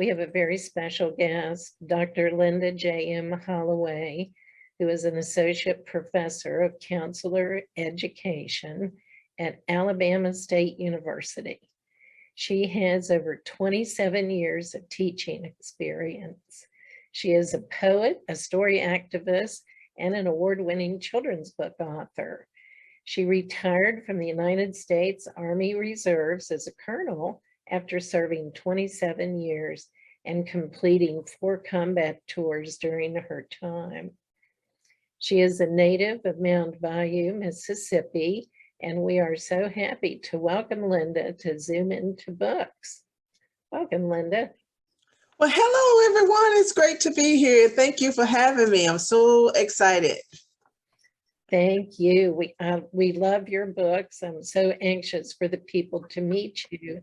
We have a very special guest, Dr. Linda J.M. Holloway, who is an associate professor of counselor education at Alabama State University. She has over 27 years of teaching experience. She is a poet, a story activist, and an award-winning children's book author. She retired from the United States Army Reserves as a colonel after serving 27 years and completing 4 combat tours during her time. She is a native of Mount Bayou, Mississippi, and we are so happy to welcome Linda to Zoom Into Books. Welcome, Linda. Well, hello, everyone. It's great to be here. Thank you for having me. I'm so excited. Thank you. We love your books. I'm so anxious for the people to meet you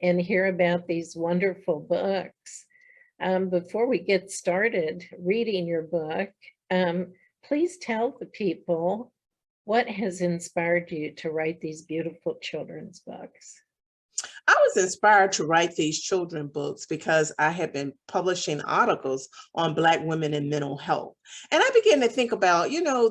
and hear about these wonderful books. Before we get started reading your book, please tell the people what has inspired you to write these beautiful children's books. I was inspired to write these children's books because I had been publishing articles on Black women and mental health. And I began to think about,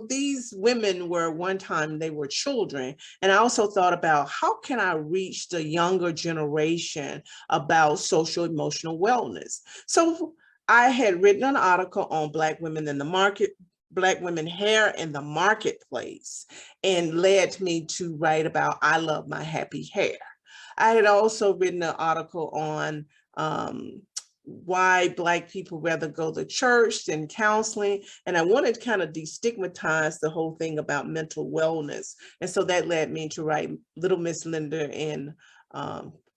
these women were one time they were children. And I also thought about how can I reach the younger generation about social emotional wellness? So I had written an article on Black women in the market, Black women hair in the marketplace, and led me to write about I Love My Happy Hair. I had also written an article on why Black people rather go to church than counseling. And I wanted to kind of destigmatize the whole thing about mental wellness. And so that led me to write Little Miss Linda in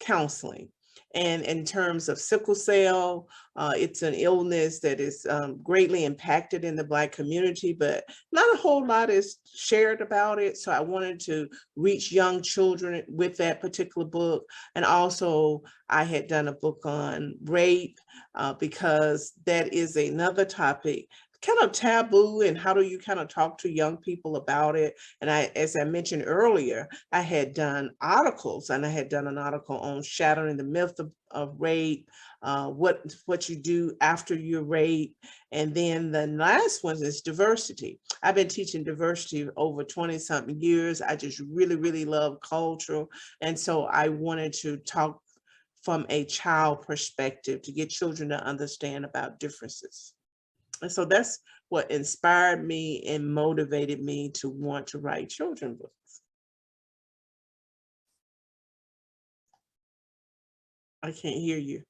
counseling. And in terms of sickle cell, it's an illness that is greatly impacted in the Black community, but not a whole lot is shared about it. So I wanted to reach young children with that particular book. And also I had done a book on rape because that is another topic kind of taboo, and how do you kind of talk to young people about it? And as I mentioned earlier, I had done articles, and I had done an article on shattering the myth of rape, what you do after you're raped. And then the last one is diversity. I've been teaching diversity over 20-something years. I just really, really love culture. And so I wanted to talk from a child perspective to get children to understand about differences. And so that's what inspired me and motivated me to want to write children's books. I can't hear you.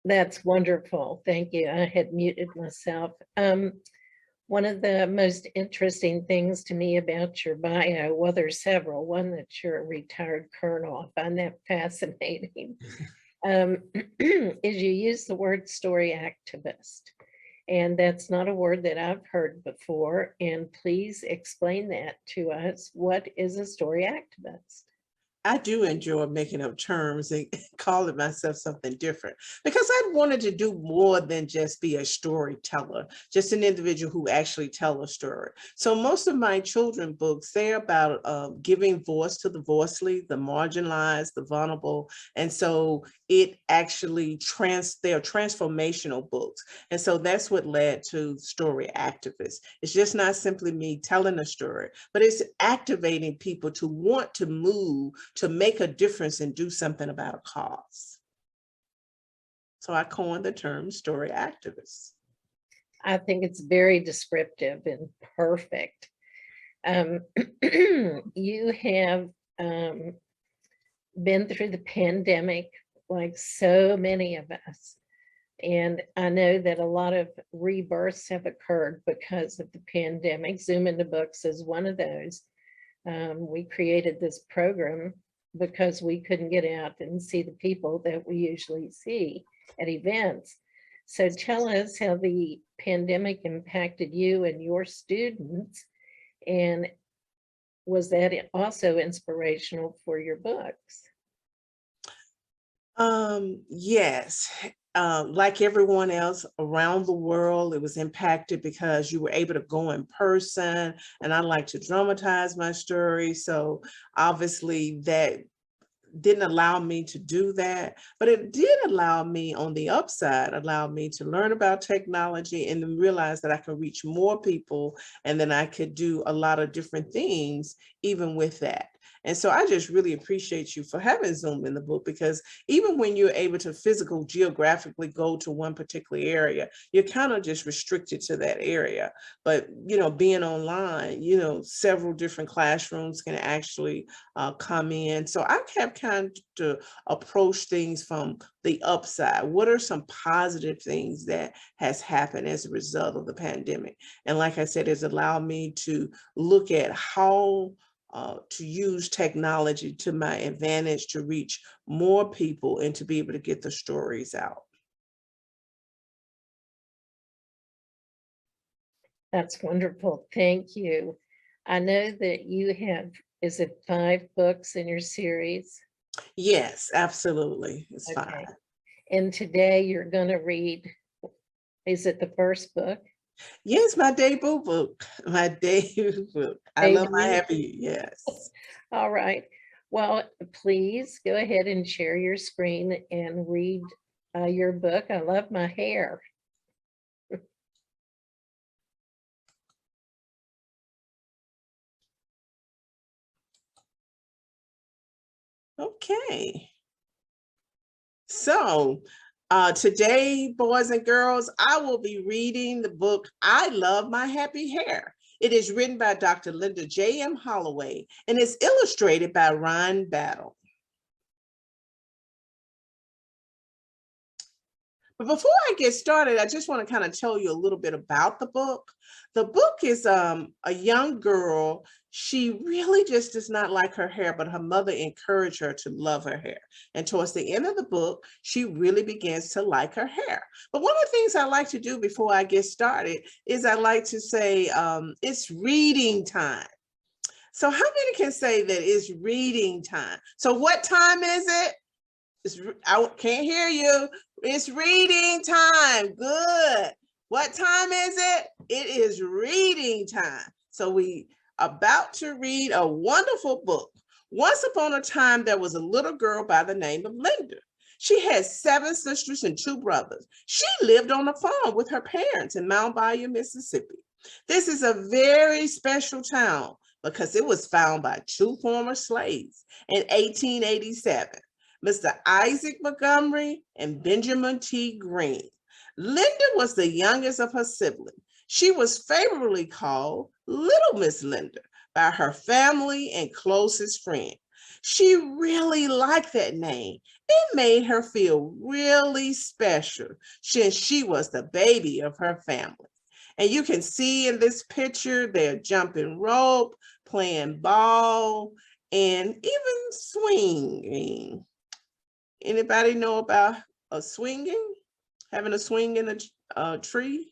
That's wonderful. Thank you. I had muted myself. One of the most interesting things to me about your bio, well, there's several. One, that you're a retired colonel. I find that fascinating. Is you use the word story activist. And that's not a word that I've heard before. And please explain that to us. What is a story activist? I do enjoy making up terms and calling myself something different, because I wanted to do more than just be a storyteller, just an individual who actually tell a story. So most of my children's books, they're about giving voice to the voiceless, the marginalized, the vulnerable. And so it actually they're transformational books. And so that's what led to Story Activist. It's just not simply me telling a story, but it's activating people to want to move, to make a difference and do something about a cause. So I coined the term story activist. I think it's very descriptive and perfect. You have been through the pandemic like so many of us. And I know that a lot of rebirths have occurred because of the pandemic. Zoom Into Books is one of those. We created this program because we couldn't get out and see the people that we usually see at events. So tell us how the pandemic impacted you and your students, and was that also inspirational for your books? Yes. Like everyone else around the world, it was impacted because you were able to go in person, and I like to dramatize my story. So obviously that didn't allow me to do that, but it did allow me, on the upside, allow me to learn about technology and then realize that I could reach more people and then I could do a lot of different things even with that. And so I just really appreciate you for having Zoom in the book, because even when you're able to geographically go to one particular area, you're kind of just restricted to that area. But, being online, several different classrooms can actually come in. So I kept kind of to approach things from the upside. What are some positive things that has happened as a result of the pandemic? And like I said, it's allowed me to look at how to use technology to my advantage to reach more people and to be able to get the stories out. That's wonderful. Thank you. I know that you have, is it 5 books in your series? Yes, absolutely. It's Okay. 5. And today you're going to read, is it the first book? Yes, my debut book. My debut book. I love my happy. Yes. All right. Well, please go ahead and share your screen and read your book. I love my hair. Okay. So today, boys and girls, I will be reading the book, I Love My Happy Hair. It is written by Dr. Linda J.M. Holloway and is illustrated by Ron Battle. But before I get started, I just want to kind of tell you a little bit about the book. The book is a young girl. She really just does not like her hair, but her mother encouraged her to love her hair. And towards the end of the book, she really begins to like her hair. But one of the things I like to do before I get started is I like to say, it's reading time. So how many can say that it's reading time? So what time is it? I can't hear you. It's reading time. Good. What time is it? It is reading time. So we about to read a wonderful book. Once upon a time, there was a little girl by the name of Linda. She had 7 sisters and 2 brothers. She lived on a farm with her parents in Mount Bayou, Mississippi. This is a very special town because it was found by 2 former slaves in 1887. Mr. Isaac Montgomery and Benjamin T. Green. Linda was the youngest of her siblings. She was favorably called Little Miss Linda by her family and closest friend. She really liked that name. It made her feel really special since she was the baby of her family. And you can see in this picture, they're jumping rope, playing ball, and even swinging. Anybody know about a swinging? Having a swing in a tree?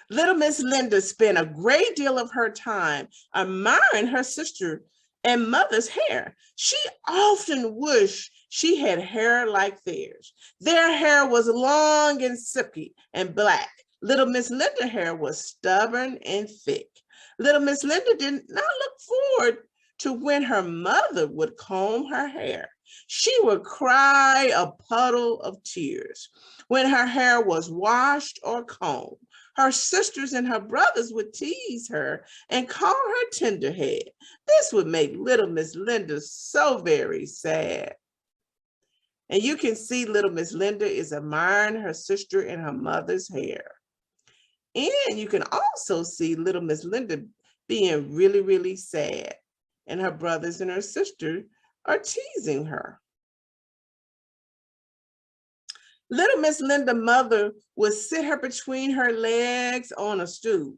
Little Miss Linda spent a great deal of her time admiring her sister and mother's hair. She often wished she had hair like theirs. Their hair was long and silky and black. Little Miss Linda's hair was stubborn and thick. Little Miss Linda did not look forward to when her mother would comb her hair. She would cry a puddle of tears when her hair was washed or combed. Her sisters and her brothers would tease her and call her tenderhead. This would make little Miss Linda so very sad. And you can see little Miss Linda is admiring her sister and her mother's hair. And you can also see little Miss Linda being really, really sad. And her brothers and her sister are teasing her. Little Miss Linda's mother would sit her between her legs on a stool.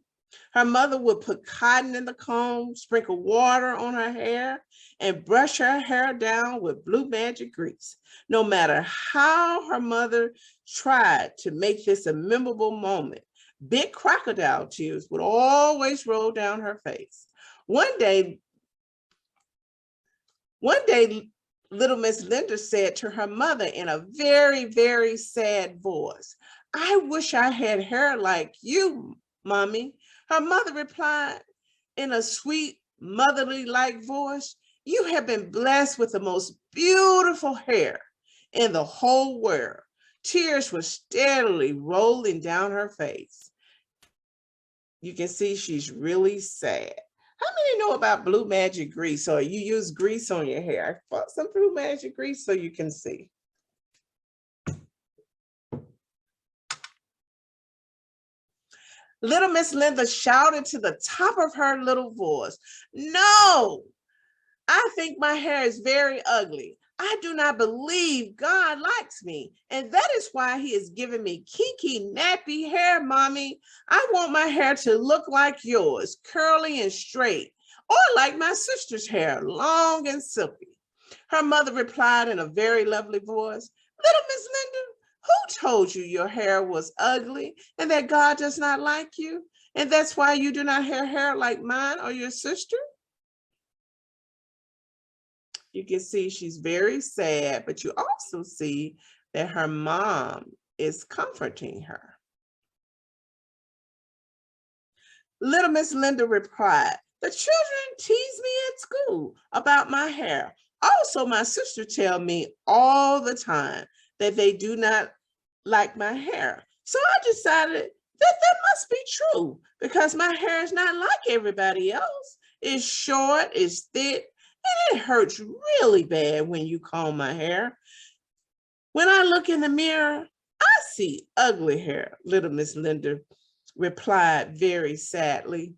Her mother would put cotton in the comb, sprinkle water on her hair, and brush her hair down with blue magic grease. No matter how her mother tried to make this a memorable moment, big crocodile tears would always roll down her face. One day, little Miss Linda said to her mother in a very, very sad voice, "I wish I had hair like you, Mommy. Her mother replied in a sweet, motherly-like voice, "You have been blessed with the most beautiful hair in the whole world." Tears were steadily rolling down her face. You can see she's really sad. How many know about Blue Magic Grease, or you use grease on your hair? I bought some Blue Magic Grease so you can see. Little Miss Linda shouted to the top of her little voice, "No, I think my hair is very ugly. I do not believe God likes me, and that is why he is giving me kinky, nappy hair, Mommy. I want my hair to look like yours, curly and straight, or like my sister's hair, long and silky." Her mother replied in a very lovely voice, "Little Miss Linda, who told you your hair was ugly and that God does not like you? And that's why you do not have hair like mine or your sister?" You can see she's very sad, but you also see that her mom is comforting her. Little Miss Linda replied, "The children tease me at school about my hair. Also, my sister tells me all the time that they do not like my hair. So I decided that that must be true because my hair is not like everybody else. It's short, it's thick, and it hurts really bad when you comb my hair. When I look in the mirror, I see ugly hair," little Miss Linda replied very sadly.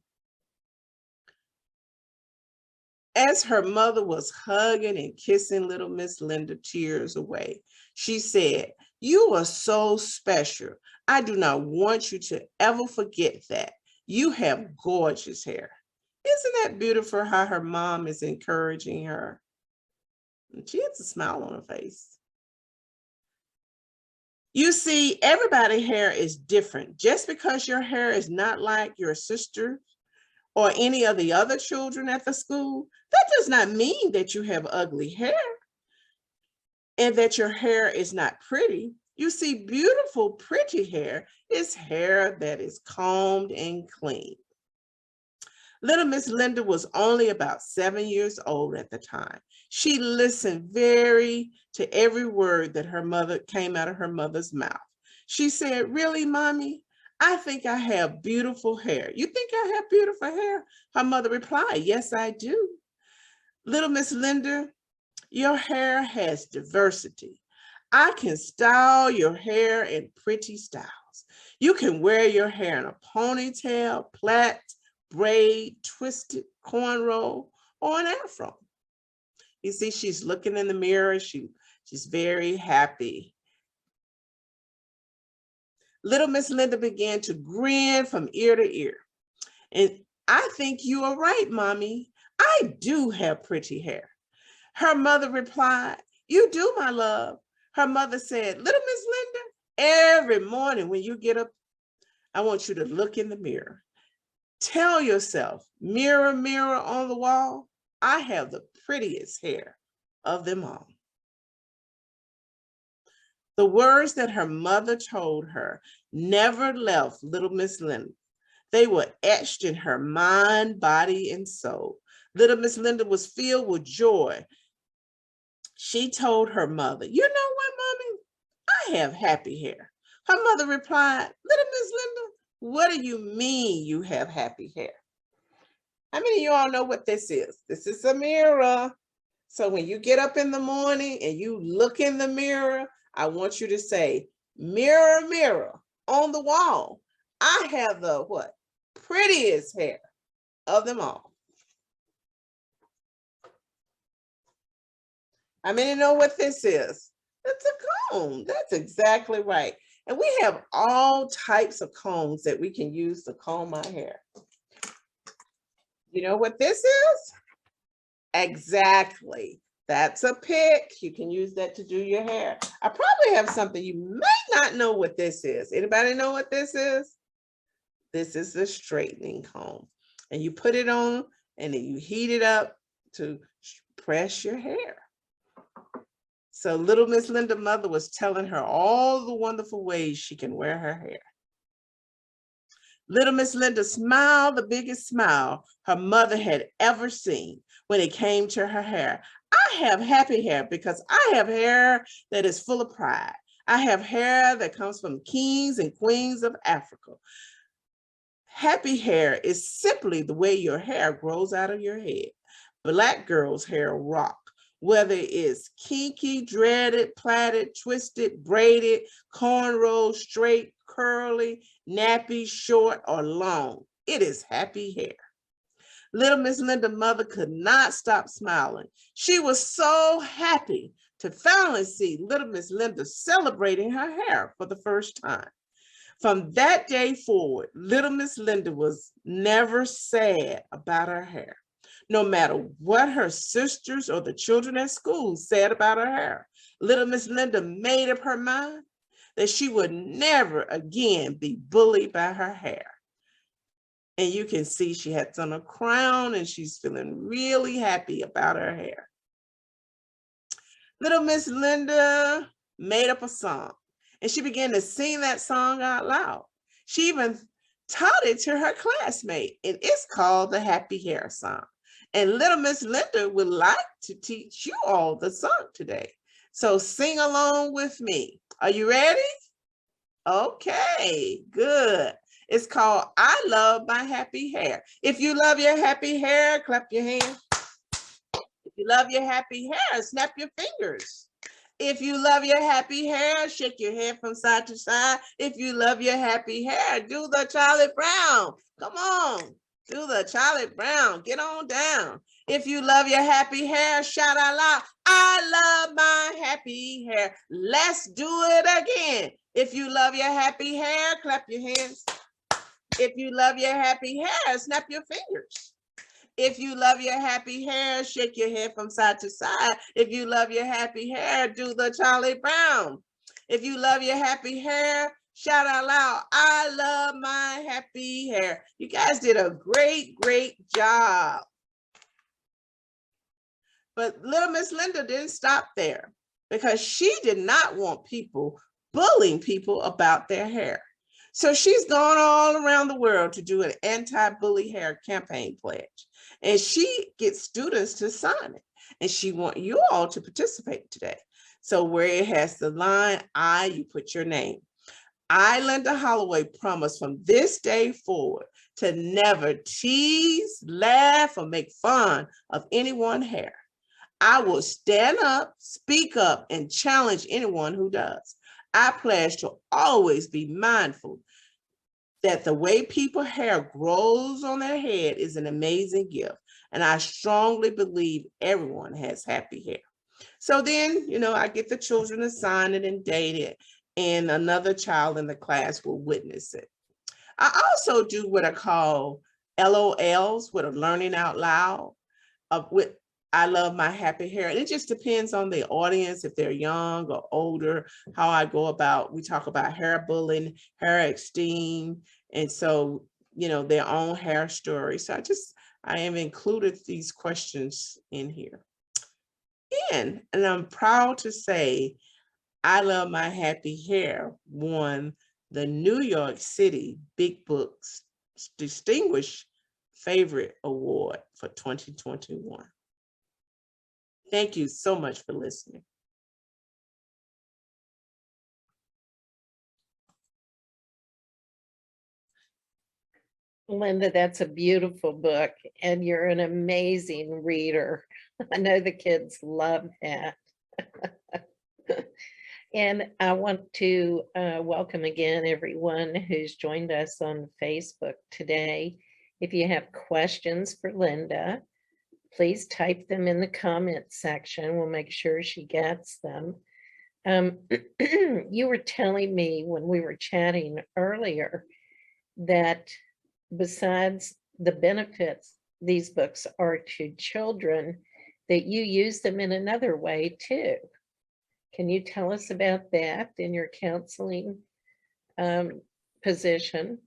As her mother was hugging and kissing little Miss Linda tears away, she said, "You are so special. I do not want you to ever forget that. You have gorgeous hair." Isn't that beautiful how her mom is encouraging her? And she has a smile on her face. You see, everybody's hair is different. Just because your hair is not like your sister or any of the other children at the school, that does not mean that you have ugly hair and that your hair is not pretty. You see, beautiful, pretty hair is hair that is combed and clean. Little Miss Linda was only about 7 years old at the time. She listened to every word that her mother came out of her mother's mouth. She said, "Really, Mommy? I think I have beautiful hair." "You think I have beautiful hair?" Her mother replied, "Yes, I do. Little Miss Linda, your hair has diversity. I can style your hair in pretty styles. You can wear your hair in a ponytail, plait, braid, twisted, cornrow, or an afro." You see, she's looking in the mirror. She's very happy. Little Miss Linda began to grin from ear to ear. "And I think you are right, Mommy. I do have pretty hair." Her mother replied, "You do, my love." Her mother said, "Little Miss Linda, every morning when you get up, I want you to look in the mirror. Tell yourself, mirror, mirror on the wall, I have the prettiest hair of them all." The words that her mother told her never left little Miss Linda. They were etched in her mind, body, and soul. Little Miss Linda was filled with joy. She told her mother, "You know what, Mommy? I have happy hair." Her mother replied, "Little Miss Linda, what do you mean you have happy hair?" How many of you all know what this is? This is a mirror. So when you get up in the morning and you look in the mirror, I want you to say, "Mirror, mirror on the wall, I have the what? Prettiest hair of them all." How many know what this is? It's a comb. That's exactly right. And we have all types of combs that we can use to comb our hair. You know what this is? Exactly. That's a pick. You can use that to do your hair. I probably have something you may not know what this is. Anybody know what this is? This is the straightening comb. And you put it on and then you heat it up to press your hair. So little Miss Linda's mother was telling her all the wonderful ways she can wear her hair. Little Miss Linda smiled the biggest smile her mother had ever seen when it came to her hair. I have happy hair because I have hair that is full of pride. I have hair that comes from kings and queens of Africa. Happy hair is simply the way your hair grows out of your head. Black girls' hair rock, whether it's kinky, dreaded, plaited, twisted, braided, cornrow, straight, curly, nappy, short, or long. It is happy hair. Little Miss Linda's mother could not stop smiling. She was so happy to finally see little Miss Linda celebrating her hair for the first time. From that day forward, little Miss Linda was never sad about her hair, no matter what her sisters or the children at school said about her hair. Little Miss Linda made up her mind that she would never again be bullied by her hair. And you can see she had on a crown and she's feeling really happy about her hair. Little Miss Linda made up a song and she began to sing that song out loud. She even taught it to her classmate, and it's called the Happy Hair Song. And little Miss Linda would like to teach you all the song today. So sing along with me. Are you ready? Okay, good. It's called I Love My Happy Hair. If you love your happy hair, clap your hands. If you love your happy hair, snap your fingers. If you love your happy hair, shake your head from side to side. If you love your happy hair, do the Charlie Brown. Come on, do the Charlie Brown. Get on down. If you love your happy hair, shout out loud, I love my happy hair. Let's do it again. If you love your happy hair, clap your hands. If you love your happy hair, snap your fingers. If you love your happy hair, shake your head from side to side. If you love your happy hair, do the Charlie Brown. If you love your happy hair, shout out loud, I love my happy hair. You guys did a great, great job. But little Miss Linda didn't stop there because she did not want people bullying people about their hair. So she's gone all around the world to do an anti-bully hair campaign pledge. And she gets students to sign it. And she wants you all to participate today. So where it has the line I, you put your name. I, Linda Holloway, promise from this day forward to never tease, laugh, or make fun of anyone's hair. I will stand up, speak up, and challenge anyone who does. I pledge to always be mindful that the way people's hair grows on their head is an amazing gift. And I strongly believe everyone has happy hair. So then, I get the children to sign it and date it, and another child in the class will witness it. I also do what I call LOLs, with a learning out loud, with I love my happy hair. And it just depends on the audience, if they're young or older, how I go about, we talk about hair bullying, hair esteem, and so, their own hair story. So I have included these questions in here. And I'm proud to say I Love My Happy Hair won the New York City Big Books Distinguished Favorite Award for 2021. Thank you so much for listening. Linda, that's a beautiful book, and you're an amazing reader. I know the kids love that. And I want to welcome again everyone who's joined us on Facebook today. If you have questions for Linda, please type them in the comment section. We'll make sure she gets them. You were telling me when we were chatting earlier that besides the benefits these books are to children, that you use them in another way too. Can you tell us about that in your counseling position?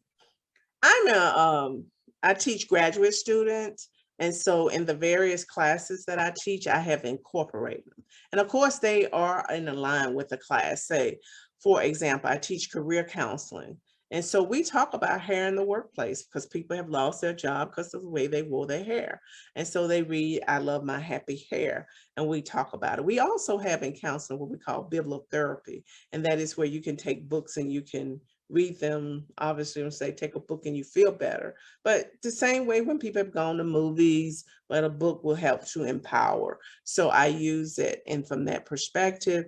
I teach graduate students. And so in the various classes that I teach, I have incorporated them. And of course, they are in line with the class. Say, for example, I teach career counseling. And so we talk about hair in the workplace because people have lost their job because of the way they wore their hair. And so they read, I Love My Happy Hair, and we talk about it. We also have in counseling what we call Biblic Therapy, and that is where you can take books and you can read them, obviously, and say, take a book and you feel better. But the same way when people have gone to movies, but a book will help to empower. So I use it. And from that perspective,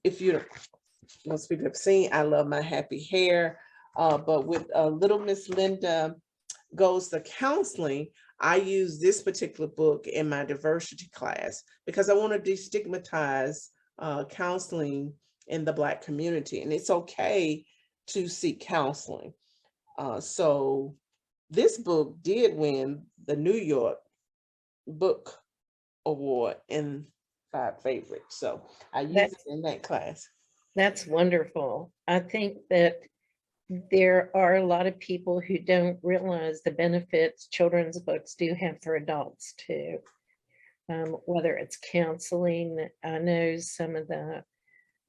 if you most people have seen I Love My Happy Hair, but with Little Miss Linda Goes to Counseling, I use this particular book in my diversity class because I want to destigmatize counseling in the Black community. And it's okay to seek counseling. So this book did win the New York Book Award in 5 favorites. So I use it in that class. That's wonderful. I think that there are a lot of people who don't realize the benefits children's books do have for adults too. Whether it's counseling, I know some of the,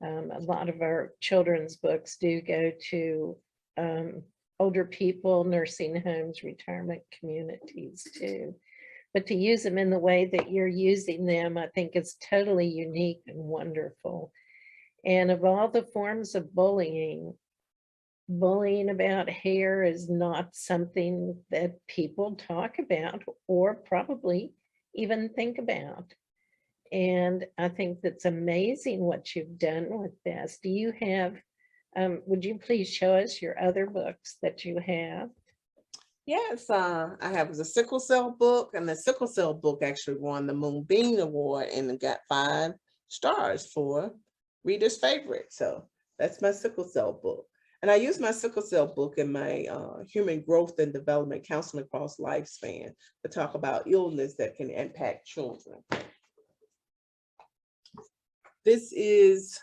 a lot of our children's books do go to older people, nursing homes, retirement communities too. But to use them in the way that you're using them, I think is totally unique and wonderful. And of all the forms of bullying about hair is not something that people talk about or probably even think about. And I think that's amazing what you've done with this. Do you have, would you please show us your other books that you have? Yes, I have the sickle cell book, and the sickle cell book actually won the Moonbeam Award and it got 5 stars for reader's favorite. So that's my sickle cell book. And I use my sickle cell book in my human growth and development counseling across lifespan to talk about illness that can impact children. This is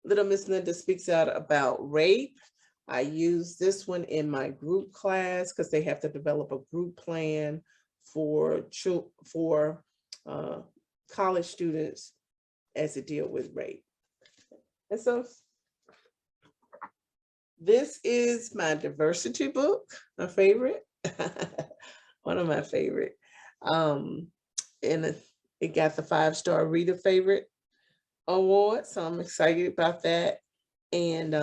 Little Miss Linda Speaks Out About Rape. I use this one in my group class because they have to develop a group plan for college students as they deal with rape. And so this is my diversity book, my favorite, one of my favorite. And it got the 5-star reader favorite award, so I'm excited about that. And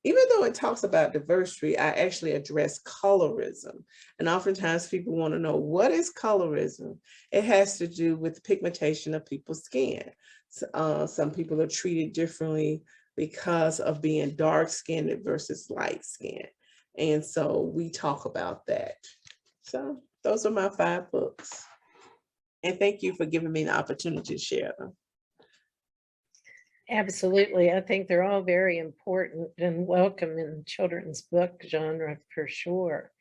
even though it talks about diversity, I actually address colorism. And oftentimes people want to know, what is colorism? It has to do with pigmentation of people's skin. So, some people are treated differently because of being dark-skinned versus light-skinned. And so we talk about that. So those are my 5 books. And thank you for giving me the opportunity to share them. Absolutely. I think they're all very important and welcome in the children's book genre for sure.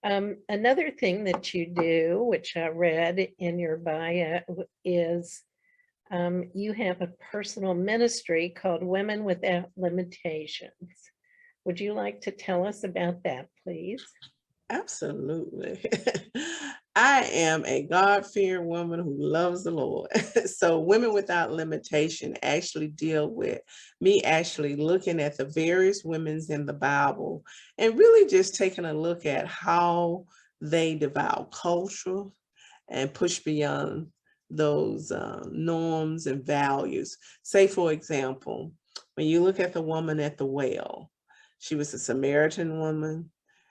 Another thing that you do, which I read in your bio, is you have a personal ministry called Women Without Limitations. Would you like to tell us about that, please? Absolutely. I am a God-fearing woman who loves the Lord. So Women Without Limitation actually deal with me actually looking at the various women's in the Bible and really just taking a look at how they devour culture and push beyond those norms and values. Say, for example, when you look at the woman at the well, she was a Samaritan woman.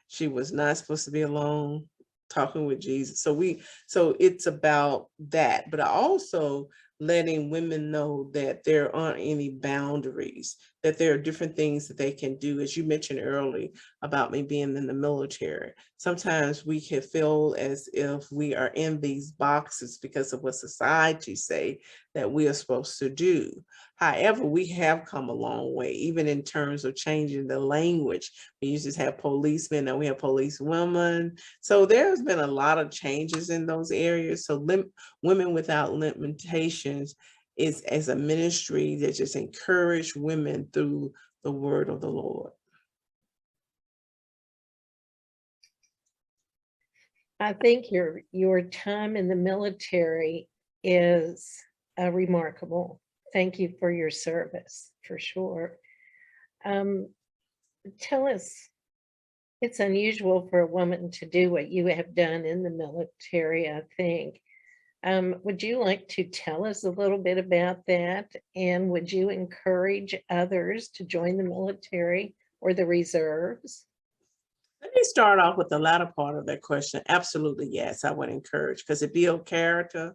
She was not supposed to be alone talking with Jesus. So it's about that, but also letting women know that there aren't any boundaries, that there are different things that they can do. As you mentioned earlier about me being in the military, sometimes we can feel as if we are in these boxes because of what society say that we are supposed to do. However, we have come a long way, even in terms of changing the language. We used to have policemen, now we have police women. So there's been a lot of changes in those areas. So Women Without Limitations is as a ministry that just encourage women through the word of the Lord. I think your time in the military is remarkable. Thank you for your service, for sure. Tell us It's unusual for a woman to do what you have done in the military, I think. Would you like to tell us a little bit about that? And would you encourage others to join the military or the reserves? Let me start off with the latter part of that question. Absolutely, yes, I would encourage, because it builds character.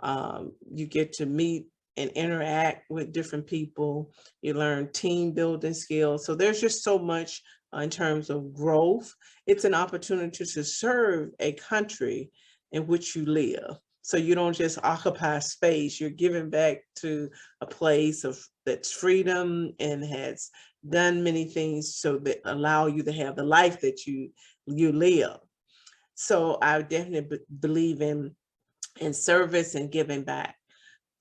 You get to meet and interact with different people. You learn team building skills. So there's just so much in terms of growth. It's an opportunity to serve a country in which you live. So you don't just occupy space, you're giving back to a place of that's freedom and has done many things so that allow you to have the life that you live. So I definitely believe in service and giving back.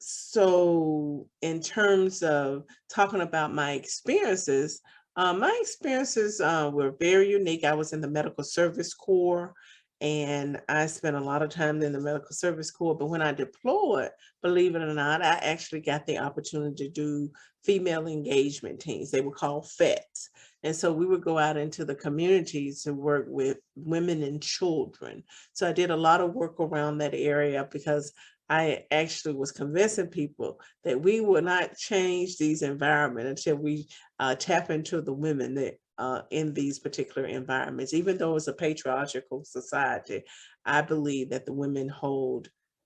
So in terms of talking about my experiences were very unique. I was in the Medical Service Corps, and I spent a lot of time in the Medical Service Corps. But when I deployed, believe it or not, I actually got the opportunity to do female engagement teams. They were called FETs. And so we would go out into the communities to work with women and children. So I did a lot of work around that area, because I actually was convincing people that we will not change these environments until we tap into the women that in these particular environments. Even though it's a patriarchal society, I believe that the women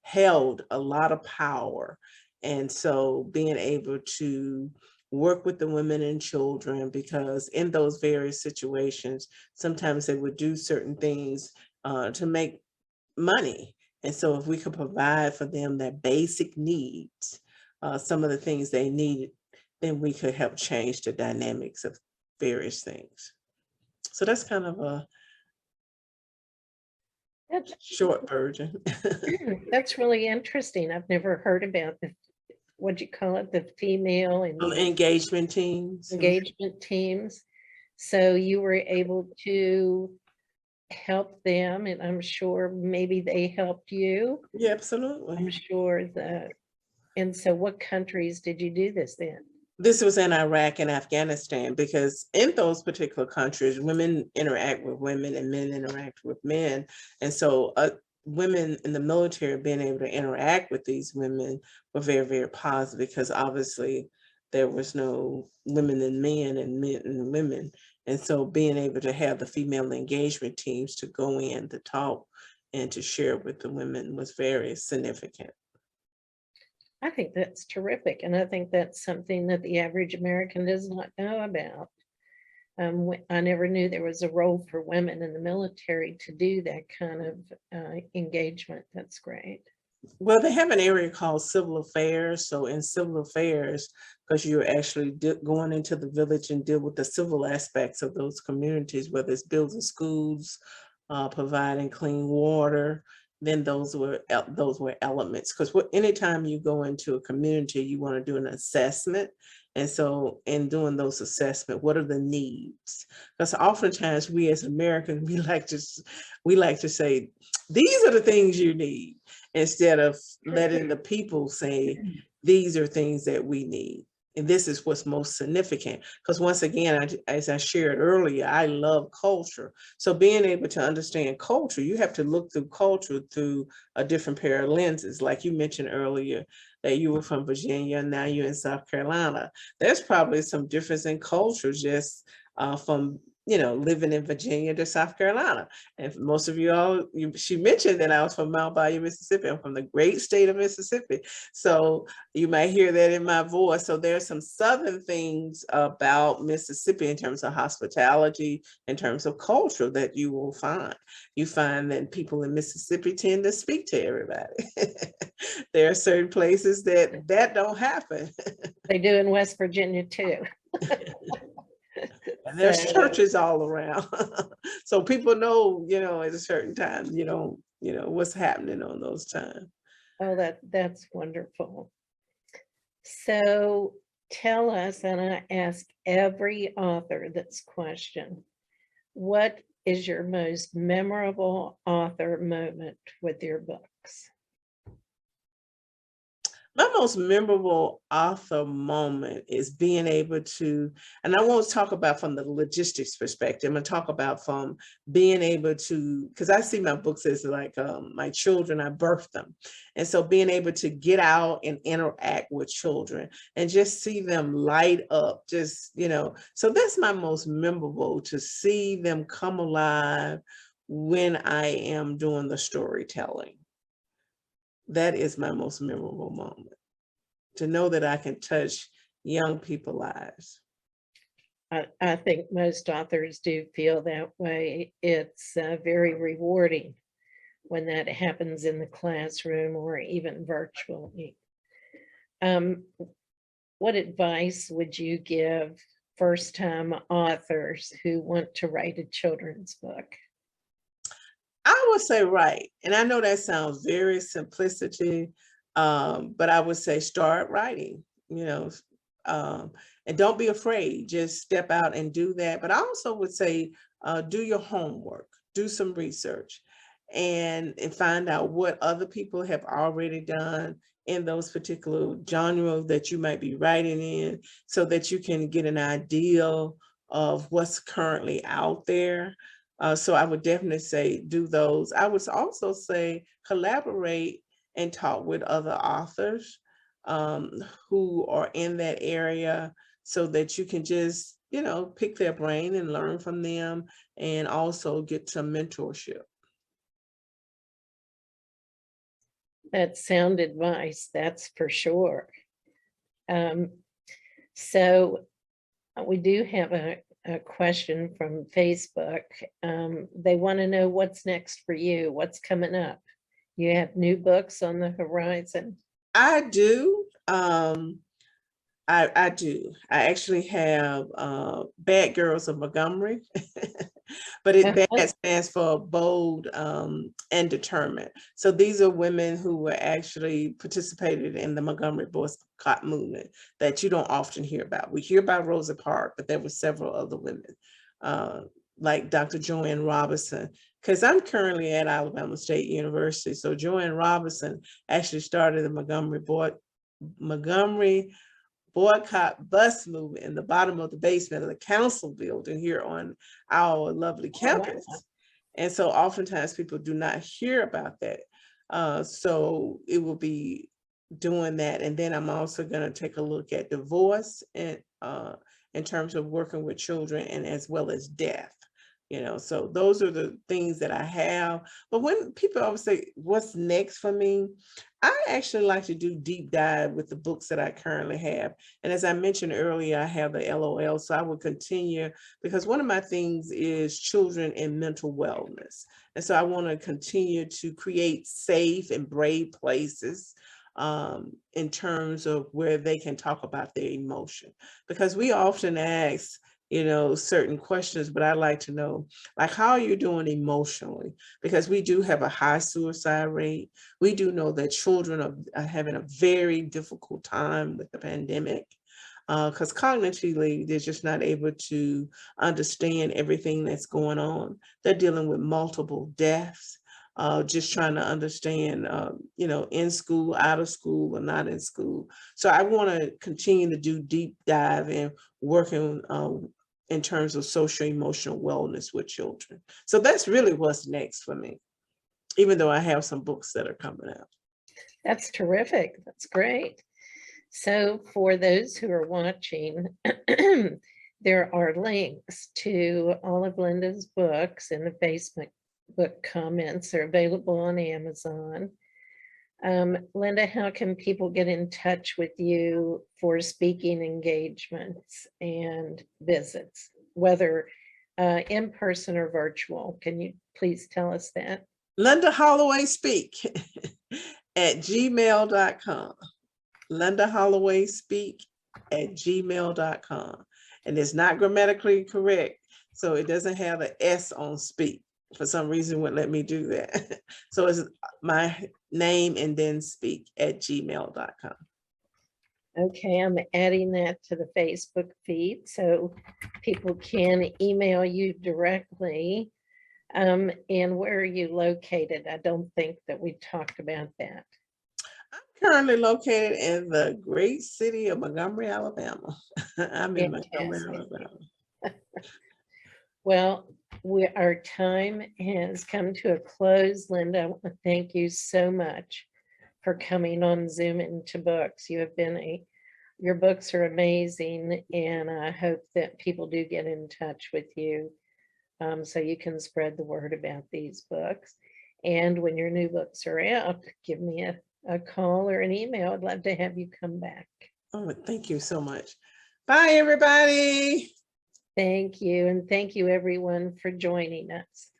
held a lot of power. And so being able to work with the women and children, because in those various situations, sometimes they would do certain things to make money. And so if we could provide for them their basic needs, some of the things they needed, then we could help change the dynamics of various things. So that's kind of a That's, short version. that's really interesting. I've never heard about the, what'd you call it, the female Engagement teams. engagement teams. So you were able to help them, and I'm sure maybe they helped you. Yeah, I'm absolutely. sure that. And so what countries did you do this in? This was in Iraq and Afghanistan, because in those particular countries, women interact with women and men interact with men. And so women in the military being able to interact with these women were very, very positive, because obviously there was no women and men and women. And so being able to have the female engagement teams to go in to talk and to share with the women was very significant. I think that's terrific. And I think that's something that the average American does not know about. I never knew there was a role for women in the military to do that kind of engagement. That's great. Well, they have an area called civil affairs. So in civil affairs, because you're actually going into the village and deal with the civil aspects of those communities, whether it's building schools, providing clean water, then those were elements. Because anytime you go into a community, you want to do an assessment. And so in doing those assessment, what are the needs? Because oftentimes we as Americans, we like to say, these are the things you need, instead of letting the people say, these are things that we need. And this is what's most significant. Because once again, as I shared earlier, I love culture. So being able to understand culture, you have to look through culture through a different pair of lenses. Like you mentioned earlier, that you were from Virginia, now you're in South Carolina. There's probably some difference in culture just from living in Virginia to South Carolina. And for most of you all, she mentioned that I was from Mount Bayou, Mississippi. I'm from the great state of Mississippi. So you might hear that in my voice. So there's some Southern things about Mississippi in terms of hospitality, in terms of culture that you will find. You find that people in Mississippi tend to speak to everybody. There are certain places that don't happen. They do in West Virginia too. And there's churches all around. So people know, at a certain time, what's happening on those times. Oh, that's wonderful. So tell us, and I ask every author this question, what is your most memorable author moment with your books? My most memorable author moment is being able to, and I won't talk about from the logistics perspective, I'm gonna talk about from being able to, because I see my books as like my children, I birthed them. And so being able to get out and interact with children and just see them light up, just, so that's my most memorable, to see them come alive when I am doing the storytelling. That is my most memorable moment, to know that I can touch young people's lives. I think most authors do feel that way. It's very rewarding when that happens in the classroom or even virtually. What advice would you give first-time authors who want to write a children's book? I would say write, and I know that sounds very simplicity, but I would say start writing, and don't be afraid, just step out and do that. But I also would say do your homework, do some research, and find out what other people have already done in those particular genres that you might be writing in, so that you can get an idea of what's currently out there. So I would definitely say do those. I would also say collaborate and talk with other authors um, who are in that area, so that you can just, pick their brain and learn from them, and also get some mentorship. That's sound advice, that's for sure. So we do have a question from Facebook. They want to know what's next for you, what's coming up. You have new books on the horizon? I do. I do. I actually have Bad Girls of Montgomery, but BAD stands for bold and determined. So these are women who were actually participated in the Montgomery boycott movement that you don't often hear about. We hear about Rosa Parks, but there were several other women, like Dr. Joanne Robinson, because I'm currently at Alabama State University. So Joanne Robinson actually started the Montgomery boycott bus movement in the bottom of the basement of the council building here on our lovely campus. Wow. And so oftentimes people do not hear about that. So it will be doing that. And then I'm also going to take a look at divorce and in terms of working with children, and as well as death. So those are the things that I have. But when people always say, what's next for me? I actually like to do deep dive with the books that I currently have. And as I mentioned earlier, I have the LOL, so I will continue, because one of my things is children and mental wellness. And so I want to continue to create safe and brave places in terms of where they can talk about their emotion. Because we often ask, certain questions, but I'd like to know, like, how are you doing emotionally? Because we do have a high suicide rate. We do know that children are having a very difficult time with the pandemic, because cognitively, they're just not able to understand everything that's going on. They're dealing with multiple deaths, just trying to understand, in school, out of school, or not in school. So I want to continue to do deep dive and working in terms of social emotional wellness with children. So that's really what's next for me, even though I have some books that are coming out. That's terrific. That's great. So for those who are watching, there are links to all of Linda's books in the Facebook book comments. Are available on Amazon. Linda, how can people get in touch with you for speaking engagements and visits, whether in person or virtual? Can you please tell us that? LindaHollowaySpeak at gmail.com. LindaHollowaySpeak at gmail.com. And it's not grammatically correct, so it doesn't have an S on speak. For some reason, wouldn't let me do that. So it's my name and then speak at gmail.com. Okay, I'm adding that to the Facebook feed so people can email you directly. And where are you located? I don't think that we talked about that. I'm Currently located in the great city of Montgomery, Alabama. I'm in Montgomery, Fantastic. Alabama. Well, our time has come to a close. Linda, I want to thank you so much for coming on Zoom into Books. You have been your books are amazing, and I hope that people do get in touch with you so you can spread the word about these books. And when your new books are out, give me a call or an email. I'd love to have you come back. Oh, thank you so much. Bye, everybody. Thank you. And thank you, everyone, for joining us.